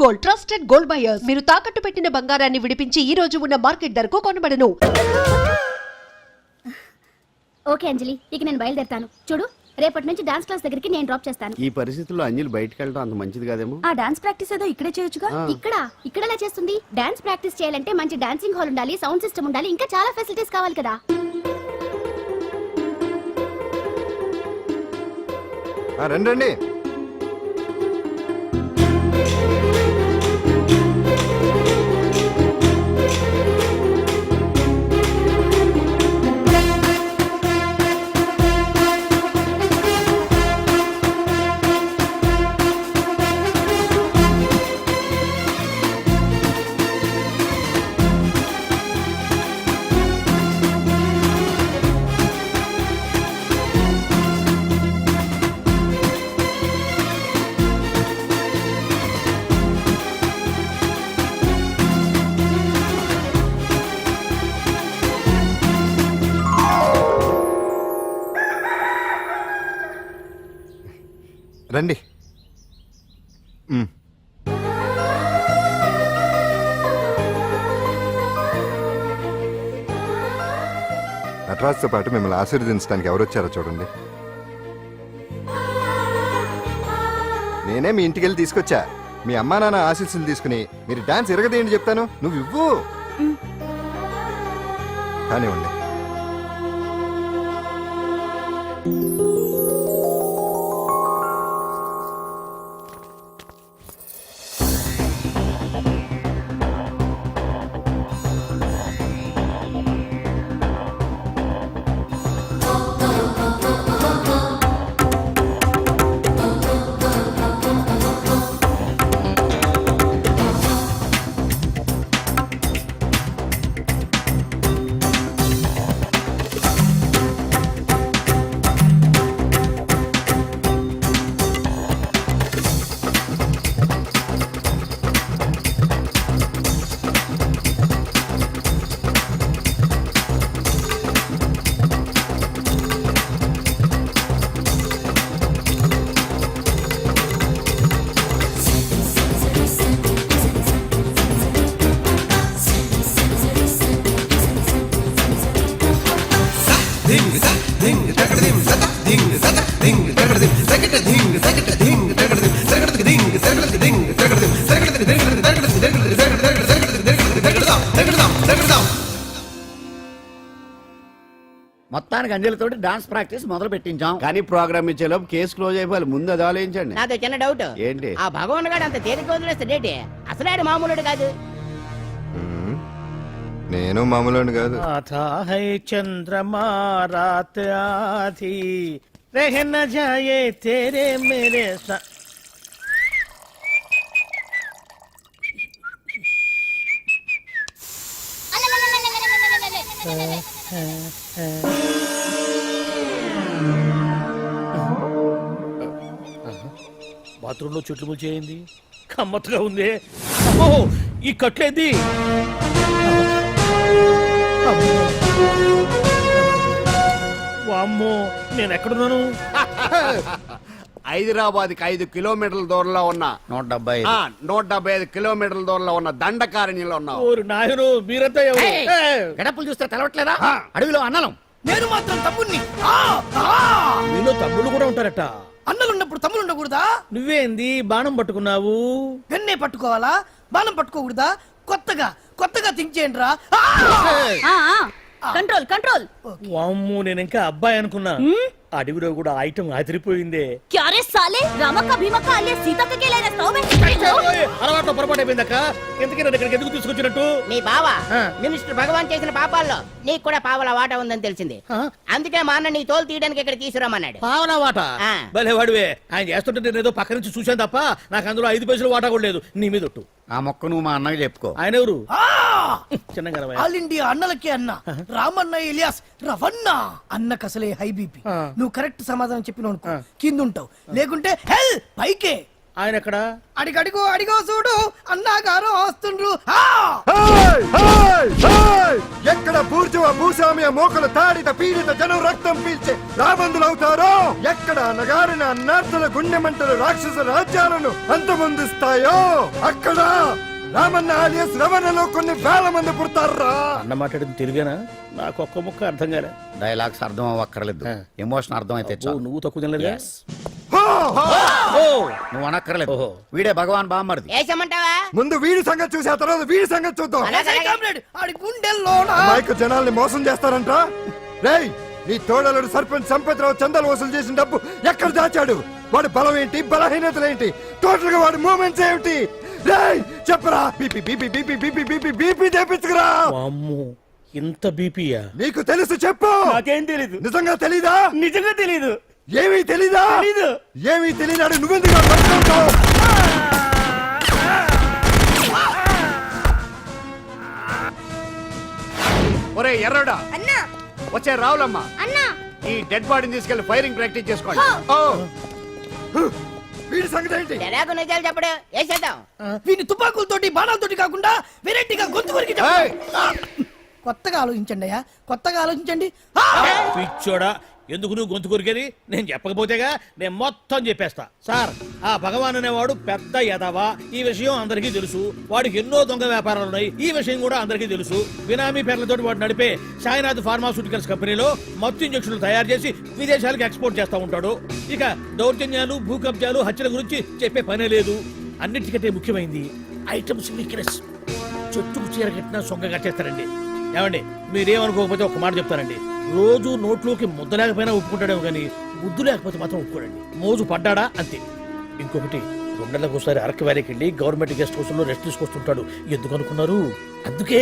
Gold, trusted gold buyers. మీరు తాకట్టు పెట్టిన బంగారాన్ని విడిపించి ఈ రోజు ఉన్న మార్కెట్ ధరకు కొనబడను. ఓకే అంజలి, ఇక నేను బయలుదేరుతాను. చూడు, రేపటి నుంచి డాన్స్ క్లాస్ దగ్గరికి నేను డ్రాప్ చేస్తాను. ఈ పరిస్థితుల్లో అంజలి బయటకు వెళ్ళడం అంత మంచిది కాదేమో. ఆ డాన్స్ ప్రాక్టీస్ ఏదో ఇక్కడే చేయొచ్చుగా. ఇక్కడ ఎలా చేస్తుంది? డాన్స్ ప్రాక్టీస్ చేయాలంటే మంచి డాన్సింగ్ హాల్ ఉండాలి, సౌండ్ సిస్టమ్ ఉండాలి, ఇంకా చాలా ఫెసిలిటీస్ కావాలి కదా. రండి. రండి. నటరాజ్తో పాటు మిమ్మల్ని ఆశీర్వదించడానికి ఎవరు వచ్చారో చూడండి. నేనే మీ ఇంటికి వెళ్ళి తీసుకొచ్చా. మీ అమ్మా నాన్న ఆశీస్సులు తీసుకుని మీరు డాన్స్ ఎరగదేంటి చెప్తాను. నువ్వు ఇవ్వు. కానివ్వండి. మొత్తానికి అంజలితో డాన్స్ ప్రాక్టీస్ మొదలు పెట్టించాం. కానీ ప్రోగ్రామ్ ఇచ్చేలోపు కేసు క్లోజ్ అయిపోవాలి. ముందు అది ఆలోచించండి. నాతో చిన్న డౌట్. ఏంటి? ఆ భగవాన్ గారు అంత తేలిక వదిలేస్తాడేంటి? అసలు ఆడు మామూలుడు కాదు. నేను మామూలు కాదు. చంద్రమా రాత్ ఆధీ రह न जाए तेरे मेरे साथ. బాత్రూంలో చెట్లు ముల్చేయింది. కమ్మత్తుగా ఉంది. అమ్మో, ఈ కట్లేది. వామ్మో, నేను ఎక్కడున్నాను? హైదరాబాద్కి 5 కిలోమీటర్ల దూరంలో ఉన్న 175 కిలోమీటర్ల దూరంలో ఉన్న దండకారణ్యంలో ఉన్నావు. ఓరు నాయనో, మీరంతా ఎవరు? గడపలు చూస్తే తెలవట్లేదా? అడవిలో అన్నలం. నేను మాత్రం తమ్ముణ్ణి. మీలో తమ్ముళ్ళు కూడా ఉంటారట. అన్నలున్నప్పుడు తమ్ముళ్ళు ఉండకూడదా? నువ్వేంది బాణం పట్టుకున్నావు? వెన్నే పట్టుకోవాలా, బాణం పట్టుకోకూడదా? కొత్తగా థింక్ చేయండి రా. Control control. వామ్మో, నేను ఇంకా అబ్బాయి అనుకున్నా. అడవిలో కూడా ఐటమ్ అదిరిపోయిందే. క్యారే సాలే, రామక్క భీమక్క అల్లే సీతక్క కేలేనా సౌబే. అలవాట్లో పొరపాటు అయిపోయిందక్క. ఎందుకు నన్ను ఇక్కడికి ఎందుకు తీసుకొచ్చినట్టు? మీ బావ మినిస్టర్ భగవాన్ చేసిన పాపాల్లో నీకు కూడా పావల వాటా ఉందని తెలిసింది. అందుకే మా అన్న నీ తోలు తీయడానికి ఇక్కడ తీసుకురామన్నాడు. పావలా వాటా? భలే వాడివే. ఆయన చేస్తుంటే నేను ఏదో పక్క నుంచి చూశాను తప్ప నాకు అందులో 5 పైసలు వాటా కూడా లేదు. నీ మీద ఒట్టు. ఆ మొక్క నువ్వు మా అన్నకి చెప్పుకో. ఆయన ఎవరు? చిన్నగా ఆల్ ఇండియా అన్నలకే అన్న రామన్న ఇలియాస్ రవన్న. అన్నకు అసలే హై బీపీ. నువ్వు కరెక్ట్ సమాధానం చెప్పిన కింద ఉంటావు, లేకుంటే హెల్ పైకే. ఆయన ఎక్కడ? అడిగడిగో అడిగో చూడు అన్నాగారు వస్తుండ్రు హేయ్! హేయ్! హేయ్! ఎక్కడ బూర్జువ భూస్వామ్య మోకల తాడిత పీడిత జనం రక్తం పీల్చే రాబందులవుతారో, ఎక్కడ నగారిన అన్నార్థుల గుండె మంటలు రాక్షస రాజ్యాలను అంతమొందిస్తాయో, అక్కడ రామన్న ఆలియస్ రవణలో కొన్ని వేల మంది పుడతారా. అన్న మాట్లాడింది తెలుగేనా? నాకు ఒక్క ముక్క అర్థం కాలే. డైలాగ్స్ అర్థం అవ్వక్కర్లేదు, ఆ. ఎమోషన్ అర్థం అయితే చాలు. నువ్వు తక్కువ తినలేదా? హో! నువ్వు అనక్కర్లేదు. ఓహో. వీడే భగవాన్ బామ్మర్ది. వేసమంటావా? ముందు వీడి సంగతి చూసి ఆ తర్వాత వీడి సంగతి చూద్దాం. కామ్రేడ్ ఆడి గుండెల్లోన అమాయక జనాల్ని మోసం చేస్తారంట. రేయ్, నీ తోడలుడు సర్పంచ్ సంపత్రావు చందాలు వసూలు చేసిన డబ్బు ఎక్కడ దాచాడు? వాడి బలం ఏంటి, బలహీనతలేంటి, టోటల్ గా వాడి మూమెంట్స్ ఏమిటి? రేయ్ చెప్పరా. BP BP BP BP BP BP తెప్పించుకురా. అమ్మో, ఇంత బీపీయా? నీకు తెలుసు చెప్పు. నాకేం తెలీదు. నిజంగా తెలీదా? నిజంగా తెలీదు. ఏమీ తెలీదా? తెలీదు. ఏమీ తెలీదాడు నువ్వెందుకు పట్టుకుంటావు? ఒరే ఎర్రడా, వచ్చే రావులమ్మ, అన్నా ఈ డెడ్ బాడీని తీసుకెళ్లి ఫైరింగ్ ప్రాక్టీస్ చేసుకోండి. ఓ! వీడి సంగతి ఏంటి? ఎలాగో నిజాలు చెప్పడు వేసేద్దాం. వీని తుపాకులతోటి బాణాలతోటి కాకుండా వెరైటీగా గొంతు వరకు ఏయ్! కొత్తగా ఆలోచించండి అయ్యా, కొత్తగా ఆలోచించండి. పిచ్చోడా, ఎందుకు నువ్వు గొంతు కొరికేది? నేను చెప్పకపోతేగా నేను మొత్తం చెప్పేస్తా. సార్, ఆ భగవాన్ అనేవాడు పెద్ద యదవా, ఈ విషయం అందరికీ తెలుసు. వాడికి ఎన్నో దొంగ వ్యాపారాలు ఉన్నాయి, ఈ విషయం కూడా అందరికీ తెలుసు. బినామీ పేర్లతోటి వాడు నడిపే సాయినాథ్ ఫార్మాస్యూటికల్స్ కంపెనీలో మత్తు ఇంజక్షన్లు తయారు చేసి విదేశాలకు ఎక్స్పోర్ట్ చేస్తా ఉంటాడు. ఇక దౌర్జన్యాలు, భూ కబ్జాలు, హత్యల గురించి చెప్పే పనే లేదు. అన్నిటికంటే ముఖ్యమైనది ఐటమ్స్ వీక్నెస్. చెట్టుకు చీర కట్టినా సొంగ కట్టేస్తారండి. ఏమండి, మీరేమనుకోకపోతే ఒక మాట చెప్తారండి. రోజు నోట్లోకి ముద్ద లేకపోయినా ఒప్పుకుంటాడేమో కానీ ముద్దు లేకపోతే మాత్రం ఒప్పుకోడండి. మోజు పడ్డాడా అంతే. ఇంకొకటి, 2 నెలలకు ఒకసారి అరకు వ్యాలీకి వెళ్ళి గవర్నమెంట్ గెస్ట్ హౌస్ లో రెస్ట్ తీసుకొస్తుంటాడు. ఎందుకు అనుకున్నారు? అందుకే.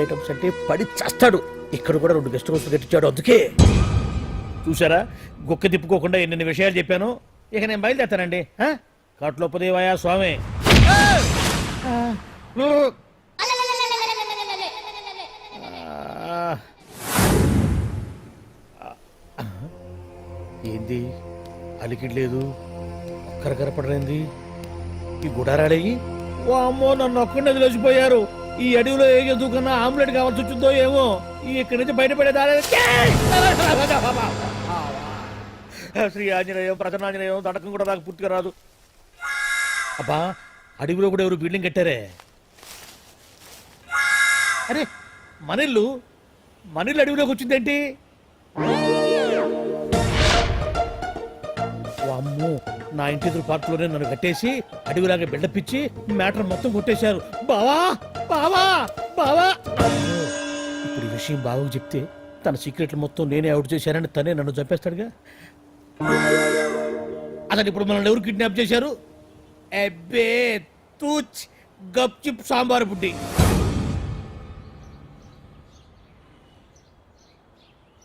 ఐటమ్స్ అంటే పడి చేస్తాడు. ఇక్కడ కూడా 2 గెస్ట్ హౌస్ కట్టించాడు. అందుకే. చూసారా, గుక్క తిప్పుకోకుండా ఎన్ని విషయాలు చెప్పాను. ఇక నేను బయలుదేరుతానండి. కాట్లోపదేవాయా స్వామి. ఏంది అలికిడ్ లేదు, ఒక్కరు కనపడలేంది. ఈ గుడారాడయ్యి ఓ అమ్మో, నన్ను ఒక్కడిని వదిలేసిపోయారు. ఈ అడవిలో ఏ జంతువుకన్నా ఆమ్లెట్ కావాల్సి వచ్చిందో ఏమో. ఇక్కడి నుంచి బయటపడేదారే. శ్రీ ఆంజనేయం, ప్రసన్నాంజనేయం, దడకం కూడా నాకు పూర్తిగా రాదు. అబ్బా, అడవిలో కూడా ఎవరు బిల్డింగ్ కట్టారే. అరే, మనిల్లు అడవిలోకి వచ్చిందేంటి? అమ్మో, నా ఇంటి ఎదురు పార్కులోనే నన్ను కట్టేసి అడవిలాగా బిల్డప్ ఇచ్చి మ్యాటర్ మొత్తం కొట్టేశారు. బావా బావా బావా. ఇప్పుడు ఈ విషయం బావకు చెప్తే తన సీక్రెట్లు మొత్తం నేనే అవుట్ చేశానని తనే నన్ను చంపేస్తాడుగా. అతను ఇప్పుడు మనల్ని ఎవరు కిడ్నాప్ చేశారు? అబ్బే తూచ్, గప్ చిప్ సాంబార్ బుడ్డి.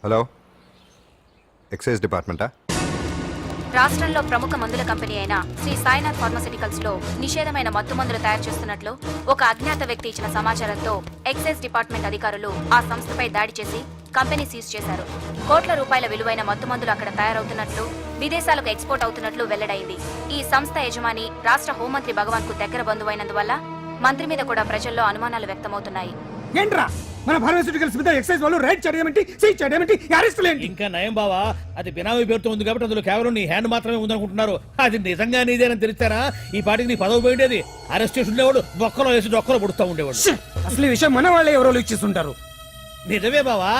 హలో, ఎక్సైజ్ డిపార్ట్మెంటా? రాష్ట్రంలో ప్రముఖ మందుల కంపెనీ అయిన శ్రీ సాయినాథ్ ఫార్మాస్యూటికల్స్ లో నిషేధమైన మత్తు మందులు తయారు చేస్తున్నట్లు ఒక అజ్ఞాత వ్యక్తి ఇచ్చిన సమాచారంతో ఎక్సైజ్ డిపార్ట్మెంట్ అధికారులు ఆ సంస్థపై దాడి చేసి కంపెనీ సీజ్ చేశారు. కోట్ల రూపాయల విలువైన మత్తు మందులు అక్కడ తయారవుతున్నట్లు, విదేశాలకు ఎక్స్పోర్ట్ అవుతున్నట్లు వెల్లడైంది. ఈ సంస్థ యజమాని రాష్ట్ర హోంమంత్రి భగవాన్ కు దగ్గర బంధువైనందువల్ల మంత్రి మీద కూడా ప్రజల్లో అనుమానాలు వ్యక్తమవుతున్నాయి. ఏంట్రా మన ఫార్మాస్యూటికల్స్ మీద ఎక్సైజ్ వాళ్ళు రైడ్ చేయడమేంటి, సీజ్ చేయడమేంటి, అరెస్టులు ఏంటి? ఇంకా నయం బావా, అది బినామీ పేరుతో ఉంది కాబట్టి అందులో కేవలం నీ హ్యాండ్ మాత్రమే ఉందనుకుంటున్నారు. అది నిజంగా నీదేనని తెలిస్తారా ఈ పాటికి నీ పదవి పోయిండేది. అరెస్ట్ చేసి ఉండేవాడు, బొక్కలో వేసి డొక్కలో పుడుతూ ఉండేవాడు. అసలు ఈ విషయం మన వాళ్ళే ఎవరో ఇచ్చేస్తుంటారు. నిజమే బావా,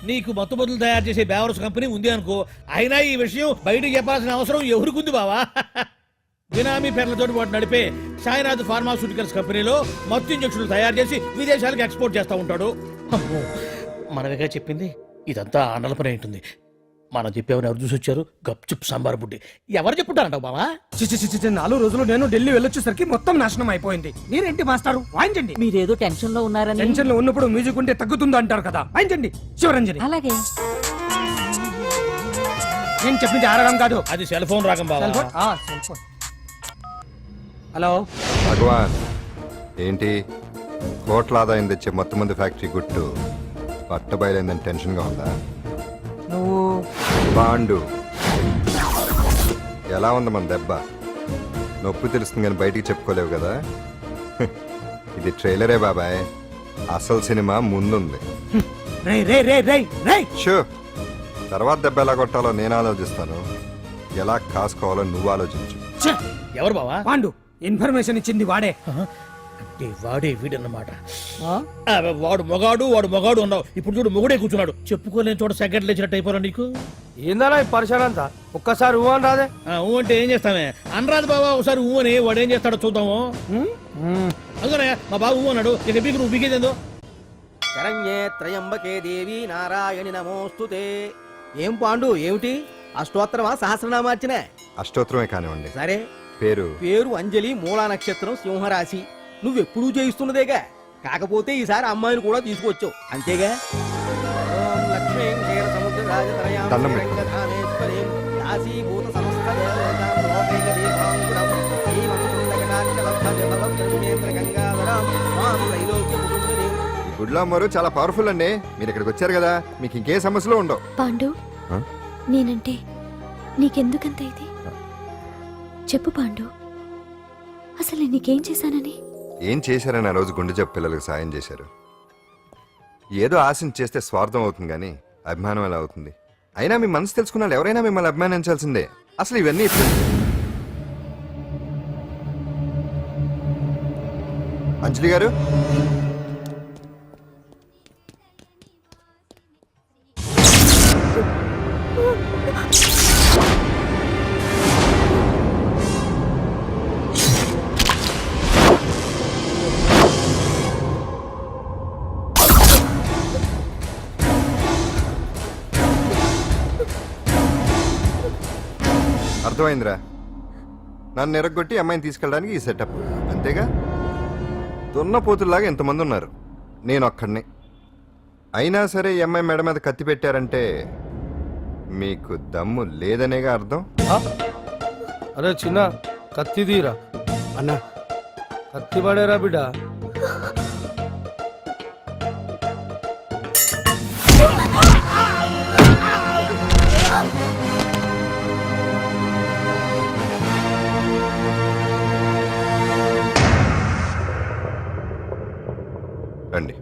నీకు మత్తు మందులు తయారు చేసే బేవర్స్ కంపెనీ ఉంది అనుకో, అయినా ఈ విషయం బయటకు చెప్పాల్సిన అవసరం ఎవరికుంది బావా? బినామీ పేర్లతో వాడు నడిపే సాయినాథ్ ఫార్మాస్యూటికల్స్ కంపెనీలో మత్తు ఇంజక్షన్లు తయారు చేసి విదేశాలకు ఎక్స్పోర్ట్ చేస్తా ఉంటాడు. అమ్మో, మనమేగా చెప్పింది. ఇదంతా ఆండల పని ఉంటుంది. మనం చెప్పేవని ఎవరు చూసి వచ్చారు? గప్చుప్ సాంబార్ బుడ్డి. ఎవరు చెప్పుంటారంట బావా? 4 రోజులు నేను ఢిల్లీ వెళ్ళొచ్చేసరికి మొత్తం నాశనం అయిపోయింది. మీరేంటి మాస్టారు, వాయించండి. మీరేదో టెన్షన్ లో ఉన్నారని. టెన్షన్ లో ఉన్నప్పుడు మ్యూజిక్ ఉంటే తగ్గుతుందో అంటారు కదా, వాయించండి. శివరంజని. అలాగే. నేను చెప్పింది ఆరడం కాదు, అది సెల్ ఫోన్ రాగం బావా. Cell phone. హలో భగవాన్, ఏంటి కోట్ల ఆదాయం తెచ్చే మొత్తం మంది ఫ్యాక్టరీ గుట్టు పట్టబయలైందని టెన్షన్గా ఉందా? నువ్వు బాండు ఎలా ఉంది మన దెబ్బ? నొప్పి తెలుస్తుంది కానీ బయటికి చెప్పుకోలేవు కదా. ఇది ట్రైలరే బాబాయ్, అసలు సినిమా ముందుంది. రే రే రే రే రే షో, తర్వాత దెబ్బ ఎలా కొట్టాలో నేను ఆలోచిస్తాను, ఎలా కాసుకోవాలో నువ్వు ఆలోచించు. ఎవరు బావా? పాండు ఇన్ఫర్మేషన్ ఇచ్చింది వాడే. అంటే వాడే వీడన్నమాట. వాడు మొగాడు అన్నావు, ఇప్పుడు చూడు మొగుడే కూర్చున్నాడు. చెప్పుకోలేని చోట సెకండ్ లేచినట్టు అయిపోరా నీకు. ఏందన్నా ఈ పరిశాన్ అంతా? ఒక్కసారి ఊ అని రాదే. ఊ అంటే ఏం చేస్తామే? అనరాదు బాబా, ఒకసారి ఊ అని. వాడు ఏం చేస్తాడో చూద్దాము. అందుకనే మా బాబు ఊ అన్నాడు, ఇక బీకు నువ్వు బీకేదేందో. శరణ్యే త్రయంబకే దేవి నారాయణి నమోస్తుతే. ఏం పాండు, ఏమిటి అష్టోత్తరమా సహస్రనామార్చనే? అష్టోత్తరమే కానివ్వండి. సరే, పేరు పేరు అంజలి, మూలా నక్షత్రం, సింహరాశి. నువ్వెప్పుడూ చేయిస్తున్నదేగా, కాకపోతే ఈసారి అమ్మాయిని కూడా తీసుకొచ్చావు అంతేగా. ఓం లక్ష్మీం క్షీరసముద్రరాజతనయాం దండం శ్రీరంగధామేశ్వరీం దాసీభూత సమస్త దేవతాం లోకైక దీపాంకురం శ్రీమం కుండకటాక్షలబ్ధజలబ్ధేంద్రగంగాధరాం మాం త్రైలోక్య కుటుంబినీం. ఈ గుడ్లో అమ్మరు చాలా పవర్ఫుల్ అండి. మీరు ఇక్కడికి వచ్చారు కదా, మీకు ఇంకే సమస్యలు ఉండవు. పాండు, ఆ? నేనంటే నీకెందుకంత ఇది? చెప్పు పాండు, అసలు నేను నీకేం చేశానని? ఏం చేశారని ఆ రోజు గుండె జబ్బు పిల్లలకు సాయం చేశారు. ఏదో ఆశించి చేస్తే స్వార్థం అవుతుంది కానీ అభిమానం ఎలా అవుతుంది? అయినా మీ మనసు తెలుసుకున్న వాళ్ళు ఎవరైనా మిమ్మల్ని అభిమానించాల్సిందే. అసలు ఇవన్నీ ఇప్పుడు అంజలి గారు, అర్థమైందిరా. నన్ను ఎరగొట్టి అమ్మాయిని తీసుకెళ్ళడానికి ఈ సెటప్ అంతేగా. దున్నపోతుల్లాగా ఎంతమంది ఉన్నారు, నేను ఒక్కడిని. అయినా సరే ఈ అమ్మాయి మెడ మీద కత్తి పెట్టారంటే మీకు దమ్ము లేదనేగా అర్థం. అరే చిన్న కత్తి తీరా అన్నా, కత్తి పడేరా బిడ్డ. రండి.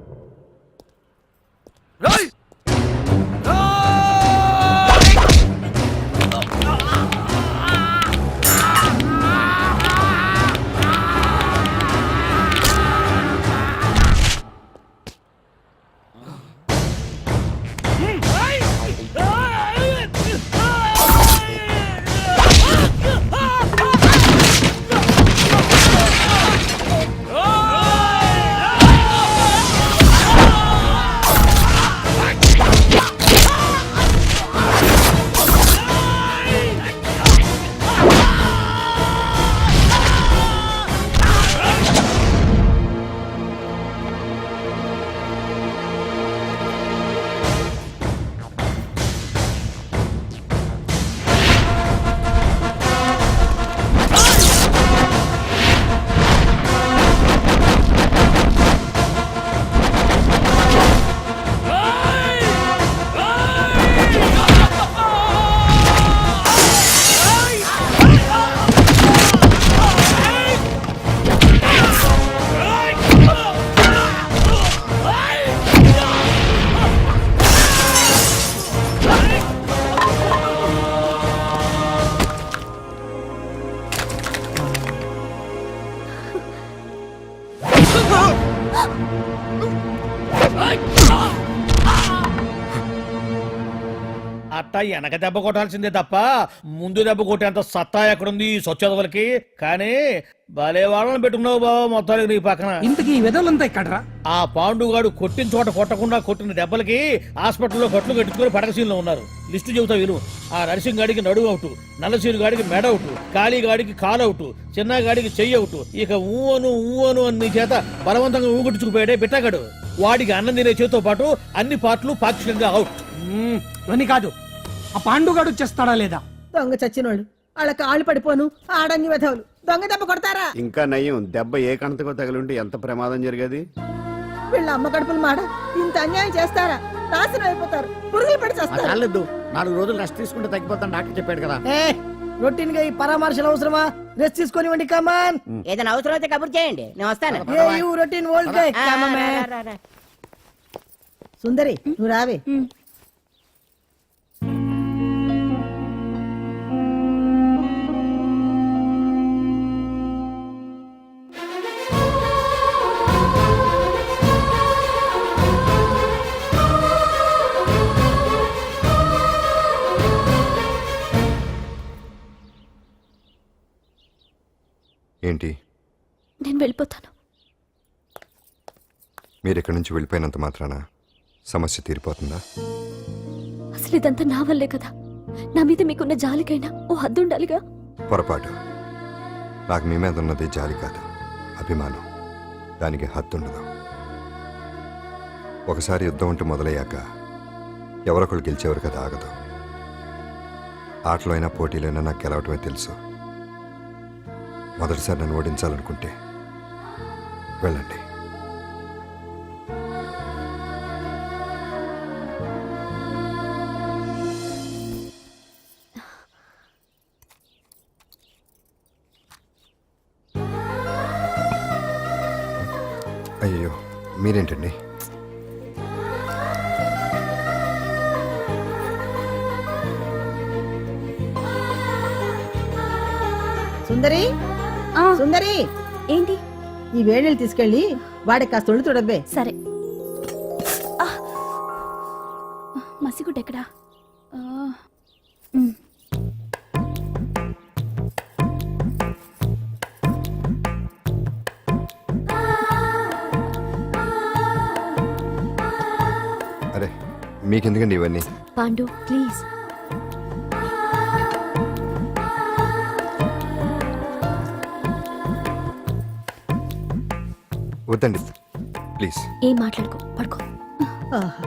అట్టా వెనక దెబ్బ కొట్టాల్సిందే తప్ప ముందు దెబ్బ కొట్టేంత సత్తా ఎక్కడుంది సొచ్చదవలకి. కానీ భలే వాళ్ళని పెట్టుకున్నావు బాబా మొత్తానికి నీ పక్కన. ఇంతకీ వెదలంతా ఇక్కడరా? ఆ పాండుగాడు కొట్టిన చోట కొట్టకుండా కొట్టిన దెబ్బలకి హాస్పిటల్లో కట్లు కట్టుకుని పడకసీన్లో ఉన్నారు. లిస్టు చెబుతా విను. ఆ నరసింగ్ గాడికి నడువు అవుట్, నల్లసీను గాడికి మెడ అవుట్, కాళీ గాడికి కాలు అవుట్, చిన్న గాడికి చెయ్యి అవుట్. ఇక ఊవను అని నీ చేత బలవంతంగా ఊగొట్టుకుపోయాడే బిట్టగాడు. వాడికి అన్నం తినే చేతితో పాటు అన్ని పార్ట్లు పాక్షికంగా అవుట్. అని కాదు, ఆ పాండుగాడు చేస్తాడా లేదా? దొంగ చచ్చినోళ్ళు వాళ్ళ కాళ్ళు పడిపోను ఆడంగి వెధవులు దొంగ దెబ్బ కొడతారా? ఇంకా నయ్యం, దెబ్బ ఏ కణతకో తగిలింటే ఎంత ప్రమాదం జరిగేది. వీళ్ళ అమ్మ కడుపులు మాడ ఇంత అన్యాయం చేస్తారా? నాశనం అయిపోతారు, పురుగులు పడి చేస్తారు. 4 రోజులు రెస్ట్ తీసుకుంటే తగ్గిపోతాను డాక్టర్ చెప్పాడు కదా. రొటీన్ గా ఈ పరామర్శలు అవసరమా? రెస్ట్ తీసుకొని ఇవ్వండి, కమాన్. ఏదైనా అవసరం అయితే కబుర్ చేయండి, నేను వస్తాను. Hey you routine old guy, come man. సుందరి నువ్వు రావే. ఏంటి నేను వెళ్ళిపోతాను. మీరు ఇక్కడి నుంచి వెళ్ళిపోయినంత మాత్రాన సమస్య తీరిపోతుందా? అసలు ఇదంతా నా వల్లే కదా. నా మీద మీకున్న జాలికైనా ఓ హద్దు ఉండాలిగా. పొరపాటు. నాకు మీ మీద ఉన్నది జాలి కాదు, అభిమానం. దానికి హద్దుండదు. ఒకసారి యుద్ధం ఉంటూ మొదలయ్యాక ఎవరొకళ్ళు గెలిచేవారు కదా, ఆగదు. ఆటలో అయినా పోటీలైనా నాకు గెలవటమే తెలుసు. మొదటిసారి నన్ను ఓడించాలనుకుంటే వెళ్ళండి. అయ్యో మీరేంటండి? సుందరి, సుందరి, ఏంటి? ఈ వేడిని తీసుకెళ్ళి వాడికి కాస్త ఒళ్ళు తొడబ్బే. సరే. మసిగుడ్డ ఎక్కడా? అరే మీకెందుకండి ఇవన్నీ? పాండు ప్లీజ్. వద్దండి ప్లీజ్. ఏం మాట్లాడుకో, పడుకో. ఆహా.